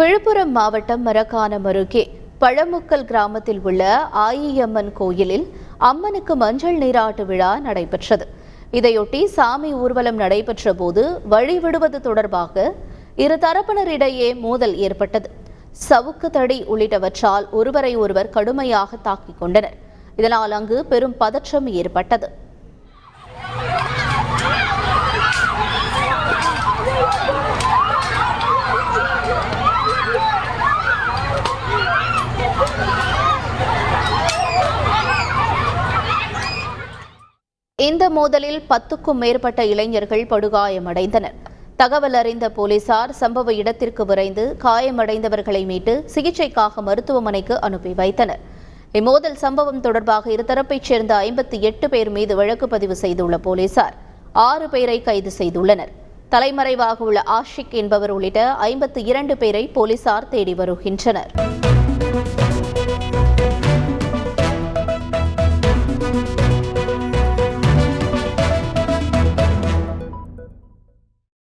விழுப்புரம் மாவட்டம் மரக்காணம் அருகே பழமுக்கல் கிராமத்தில் உள்ள ஆயியம்மன் கோயிலில் அம்மனுக்கு மஞ்சள் நீராட்டு விழா நடைபெற்றது. இதையொட்டி சாமி ஊர்வலம் நடைபெற்ற போது வழிவிடுவது தொடர்பாக இரு தரப்பினரிடையே மோதல் ஏற்பட்டது. சவுக்கு தடி உள்ளிட்டவற்றால் ஒருவரை ஒருவர் கடுமையாக தாக்கிக் கொண்டனர். இதனால் அங்கு பெரும் பதற்றம் ஏற்பட்டது. இந்த மோதலில் 10க்கும் மேற்பட்ட இளைஞர்கள் படுகாயமடைந்தனர். தகவல் அறிந்த போலீசார் சம்பவ இடத்திற்கு விரைந்து காயமடைந்தவர்களை மீட்டு சிகிச்சைக்காக மருத்துவமனைக்கு அனுப்பி வைத்தனர். இம்மோதல் சம்பவம் தொடர்பாக இருதரப்பைச் சேர்ந்த 58 பேர் மீது வழக்கு பதிவு செய்துள்ள போலீசார் 6 பேரை கைது செய்துள்ளனர். தலைமறைவாக உள்ள ஆஷிக் என்பவர் உள்ளிட்ட 52 பேரை போலீசார் தேடி வருகின்றனர்.